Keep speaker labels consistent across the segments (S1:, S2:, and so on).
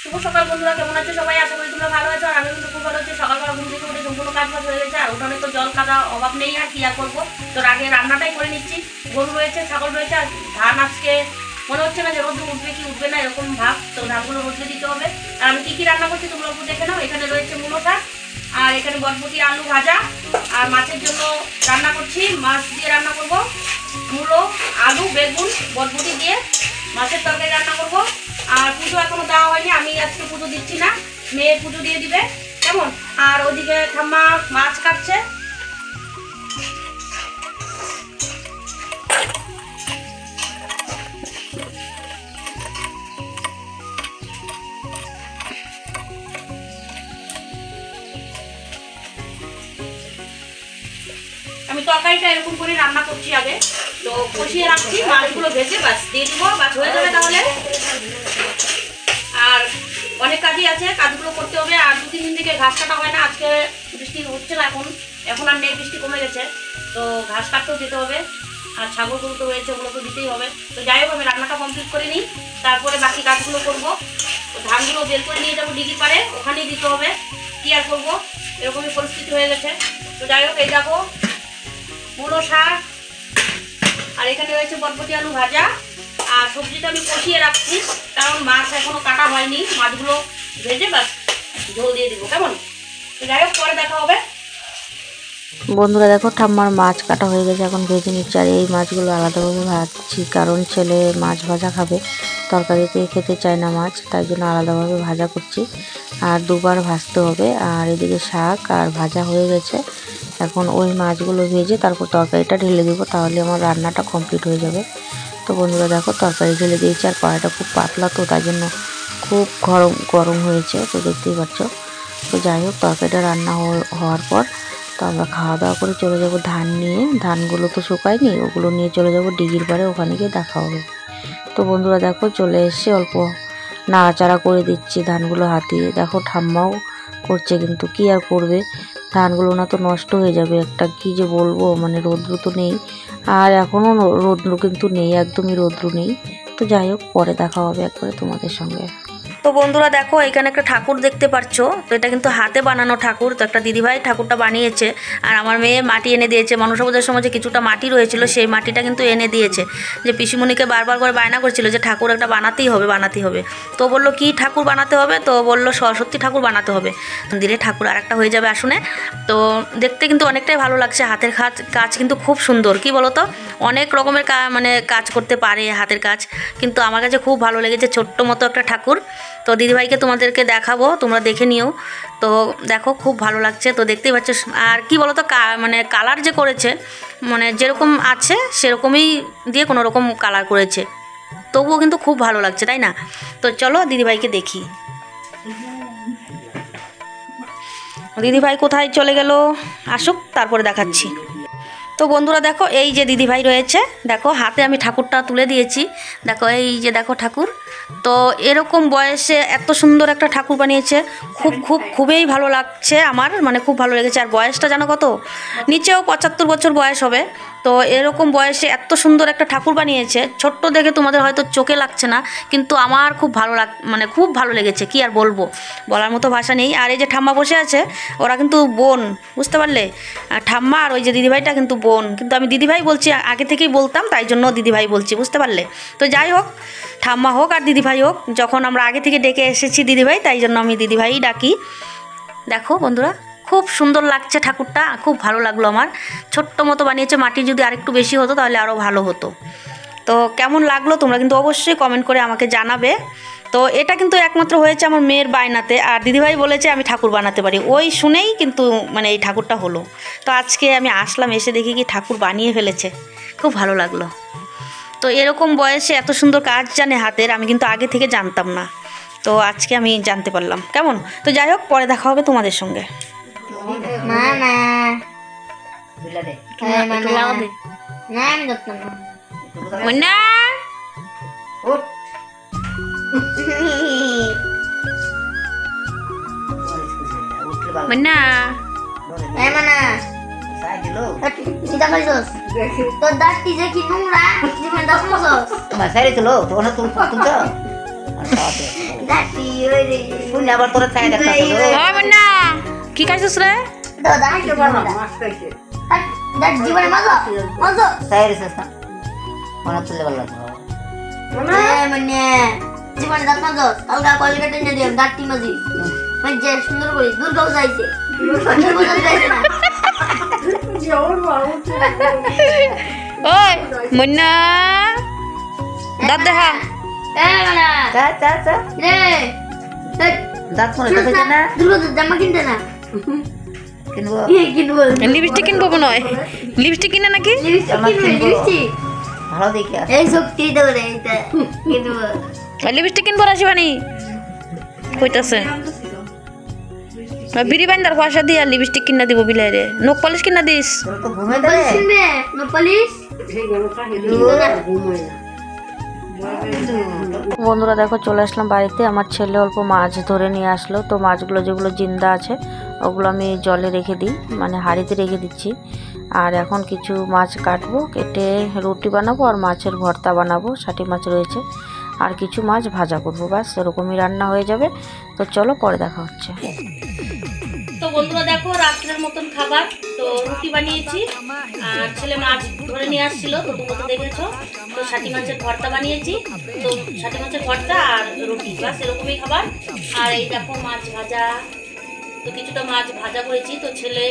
S1: শুভ সকাল বন্ধুরা, কেমন আছো সবাই? আশা করি তোমরা ভালো আছো। আর আমি কিন্তু খুব ভালো আছি। সকালবেলা ঘুম থেকে উঠে সম্পূর্ণ কাজ বাজ হয়ে গেছে। আর উঠানে তো জল খাওয়া অভাব নেই, আর কি আর করবো। তো আগে রান্নাটাই করে নিচ্ছি। গরু রয়েছে, ছাগল রয়েছে, আর ধান আজকে মনে হচ্ছে না যে রোদ উঠবে কি উঠবে না এরকম ভাব। তো ধানগুলো রোদে দিতে হবে। আর আমি কি কি রান্না করছি তোমরা একটু দেখে নাও। এখানে রয়েছে মূলো শাক, আর এখানে বরবটি আলু ভাজা, আর মাছের জন্য রান্না করছি। মাছ দিয়ে রান্না করব, মূলো আলু বেগুন বরবটি দিয়ে মাছের তরকারি রান্না করব। আর পুজো এখনো দেওয়া হয়নি, আমি আজকে পুজো দিচ্ছি না, মেয়ে পুজো দিয়ে দিবে, কেমন? আর ওদিকে ঠাম্মা মাছ কাটছে। আমি তরকারিটা এরকম করে রান্না করছি আগে, তো কষিয়ে রাখছি। মাছগুলো ভেজে বাস দিয়ে দিব, বাস হয়ে যাবে তাহলে। আর অনেক কাজই আছে, কাজগুলো করতে হবে। আর 2-3 দিন থেকে ঘাস কাটা হয় না, আজকে বৃষ্টি হচ্ছে না, এখন আর নেই, বৃষ্টি কমে গেছে। তো ঘাস কাটতেও যেতে হবে। আর ছাগলগুলো তো রয়েছে, ওগুলো তো দিতেই হবে। তো যাই হোক, আমি রান্নাটা কমপ্লিট করে নিই, তারপরে বাকি কাজগুলো করবো। তো ধানগুলো বের করে নিয়ে যাবো ডিগির পারে, ওখানেই দিতে হবে। কি আর করবো, এরকমই পরিস্থিতি হয়ে গেছে। তো যাই হোক, এই দেখো মূলো শাক, আর এখানে রয়েছে বরবটি আলু ভাজা। আর সবজিটা আমি কষিয়ে রাখছি, কারণ মাছ এখনো কাটা হয়নি। মাছগুলো ভেজে বাস ঝোল দিয়ে দিব, কেমন? তো যাই হোক, পরে দেখা হবে।
S2: বন্ধুরা দেখো, ঠাম্মার মাছ কাটা হয়ে গেছে, এখন ভেজে নিচ্ছি। আর এই মাছগুলো আলাদাভাবে ভাজছি, কারণ ছেলে মাছ ভাজা খাবে, তরকারিতে খেতে চায় না মাছ, তাই জন্য আলাদাভাবে ভাজা করছি। আর দুবার ভাজতে হবে। আর এদিকে শাক আর ভাজা হয়ে গেছে, এখন ওই মাছগুলো ভেজে তারপর তরকারিটা ঢেলে দেবো, তাহলে আমার রান্নাটা কমপ্লিট হয়ে যাবে। তো বন্ধুরা দেখো, তরকারি ঢেলে দিয়েছি। আর কড়াইটা খুব পাতলা, তো তাই জন্য খুব গরম হয়েছে, তো দেখতেই পাচ্ছ। তো যাই হোক, তরকারিটা রান্না হওয়ার পর তো আমরা খাওয়া দাওয়া করে চলে যাব ধান নিয়ে। ধানগুলো তো শুকায়নি, ওগুলো নিয়ে চলে যাব ডিগির পাড়ে, ওখানে গিয়ে দেখা হবে। তো বন্ধুরা দেখো, চলে এসে অল্প নাড়াচাড়া করে দিচ্ছি ধানগুলো হাতিয়ে। দেখো ঠাম্মাও করছে, কিন্তু কি আর করবে, ধানগুলো না তো নষ্ট হয়ে যাবে একটা। কি যে বলবো, মানে রৌদ্র তো নেই, আর এখনও রৌদ্র কিন্তু নেই, একদমই রৌদ্র নেই। তো যাই হোক, পরে দেখা হবে একবারে তোমাদের সঙ্গে।
S1: তো বন্ধুরা দেখো, এখানে একটা ঠাকুর দেখতে পাচ্ছ। তো এটা কিন্তু হাতে বানানো ঠাকুর। তো একটা দিদিভাই ঠাকুরটা বানিয়েছে, আর আমার মেয়ে মাটি এনে দিয়েছে। মনসা পূজার সময় যে কিছুটা মাটি রয়েছিল, সেই মাটিটা কিন্তু এনে দিয়েছে। যে পিসিমণিকে বারবার করে বায়না করছিল যে ঠাকুর একটা বানাতেই হবে। তো বললো কি ঠাকুর বানাতে হবে? তো বললো সরস্বতী ঠাকুর বানাতে হবে, দিলে ঠাকুর আর একটা হয়ে যাবে আসুনে। তো দেখতে কিন্তু অনেকটাই ভালো লাগছে। হাতের কাজ কিন্তু খুব সুন্দর। কি বলো তো, অনেক রকমের মানে কাজ করতে পারে হাতের কাজ, কিন্তু আমার কাছে খুব ভালো লেগেছে। ছোট্ট মতো একটা ঠাকুর। তো দিদিভাইকে তোমাদেরকে দেখাবো, তোমরা দেখে নিও। তো দেখো, খুব ভালো লাগছে। তো দেখতেই পাচ্ছ। আর কি বলো তো, মানে কালার যে করেছে, মানে যেরকম আছে সেরকমই দিয়ে কোনো রকম কালার করেছে, তবুও কিন্তু খুব ভালো লাগছে, তাই না? তো চলো দিদিভাইকে দেখি। দিদিভাই কোথায় চলে গেল, আসুক, তারপরে দেখাচ্ছি। তো বন্ধুরা দেখো, এই যে দিদিভাই রয়েছে, দেখো হাতে আমি ঠাকুরটা তুলে দিয়েছি। দেখো এই যে দেখো ঠাকুর। তো এরকম বয়সে এত সুন্দর একটা ঠাকুর বানিয়েছে, খুবই ভালো লাগছে আমার, মানে খুব ভালো লেগেছে। আর বয়সটা জানো কত? নিচেও 75 বছর বয়স হবে। তো এরকম বয়সে এত সুন্দর একটা ঠাকুর বানিয়েছে। ছোট্ট দেখে তোমাদের হয়তো চোখে লাগছে না, কিন্তু আমার খুব ভালো লেগেছে। কি আর বলবো, বলার মতো ভাষা নেই। আর এই যে ঠাম্মা বসে আছে, ওরা কিন্তু বোন, বুঝতে পারলে? ঠাম্মা আর ওই যে দিদিভাইটা কিন্তু বোন। কিন্তু আমি দিদিভাই বলছি, আগে থেকেই বলতাম, তাই জন্য দিদিভাই বলছি, বুঝতে পারলে? তো যাই হোক, ঠাম্মা হোক আর দিদিভাই হোক, যখন আমরা আগে থেকে ডেকে এসেছি দিদিভাই, তাই জন্য আমি দিদিভাই ডাকি। দেখো বন্ধুরা, খুব সুন্দর লাগছে ঠাকুরটা, খুব ভালো লাগলো আমার। ছোট্ট মতো বানিয়েছে, মাটি যদি আরেকটু বেশি হতো তাহলে আরও ভালো হতো। তো কেমন লাগলো তোমরা কিন্তু অবশ্যই কমেন্ট করে আমাকে জানাবে। তো এটা কিন্তু একমাত্র হয়েছে আমার মেয়ের বায়নাতে। আর দিদিভাই বলেছে আমি ঠাকুর বানাতে পারি, ওই শুনেই কিন্তু মানে এই ঠাকুরটা হলো। তো আজকে আমি আসলাম, এসে দেখি কি ঠাকুর বানিয়ে ফেলেছে, খুব ভালো লাগলো। তো এরকম বয়সে এত সুন্দর কাজ জানে হাতের, আমি কিন্তু আগে থেকে জানতাম না। তো আজকে আমি জানতে পারলাম, কেমন? তো যাই হোক, পরে দেখা হবে তোমাদের সঙ্গে।
S3: তোর দাঁতটি যে কি নোংরা, জীবনে দাঁত মজস।
S4: Mas sério, tu louco? Tu não tu
S3: শুনে আবার তোরা চাই দেখা
S1: হয় মুন্না কি খাইছিস রে?
S3: চাই রেছিস না মনে তুললে ভালো লাগবে
S4: জীবনে দাঁত মাঝো হালকা কলিকা টেনে দিয়ে দাঁতটি মাঝি মানে সুন্দর করে দুর্গাও যাইছে
S1: ওই মুন্না দাঁত দেখা।
S3: চা চা চা দাঁত মনে কথা না
S4: জামা কিনতে না
S3: কিনবো
S4: কিনবো
S1: লিপস্টিক কিনবো মনে হয়। লিপস্টিক কিনে নাকি?
S3: ভালো দেখে
S4: এই শক্তি দেবে এইটা কিনবো
S1: লিপস্টিক কিনবো রাশিবানি কইতাছে বিড়ি বাইন্দার পয়সা দিয়ে লিপস্টিক কিনা দিব বিলাইরে। নখ পলিশ কিনা দিস।
S3: তো ঘুমে দেবে
S4: কিনবে নো পুলিশ
S2: বন্ধুরা দেখো চলে আসলাম বাড়িতে। আমার ছেলে অল্প মাছ ধরে নিয়ে আসলো। তো মাছগুলো যেগুলো জিন্দা আছে ওগুলো আমি জলে রেখে দিই, মানে হাঁড়িতে রেখে দিচ্ছি। আর এখন কিছু মাছ কাটবো, কেটে রুটি বানাবো আর মাছের ভর্তা বানাবো। ষাটি মাছ রয়েছে আর কিছু মাছ ভাজা করবো, ব্যাস এরকমই রান্না হয়ে যাবে। তো চলো পরে দেখা হচ্ছে।
S1: তো বন্ধুরা দেখো রাত্রের মতন খাবার, তো রুটি বানিয়েছি আর ছেলে মাছ ধরে নিয়ে আসছিল, তো তোমরা তো দেখেছো। তো ষাটি মাছের ভর্তা বানিয়েছি, তো ষাটি মাছের ভর্তা আর রুটি, ব্যাস এরকমই খাবার। আর এই দেখো মাছ ভাজা, তো কিছুটা মাছ ভাজা করেছি, তো ছেলে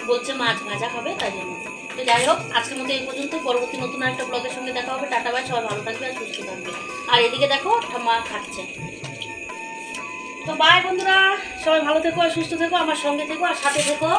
S1: বলছে মাছ ভাজা খাবে তাই জন্য। তো যাই হোক আজকের মতো এই পর্যন্ত, পরবর্তী নতুন একটা ব্লগের সঙ্গে দেখা হবে। টাটা বাই, সবাই ভালো থাকবে আর সুস্থ থাকবে। আর এদিকে দেখো ঠাম্মা খাচ্ছে। তো বাই বন্ধুরা, সবাই ভালো থেকো আর সুস্থ থেকো, আমার সঙ্গে থেকো আর সাথে থেকো।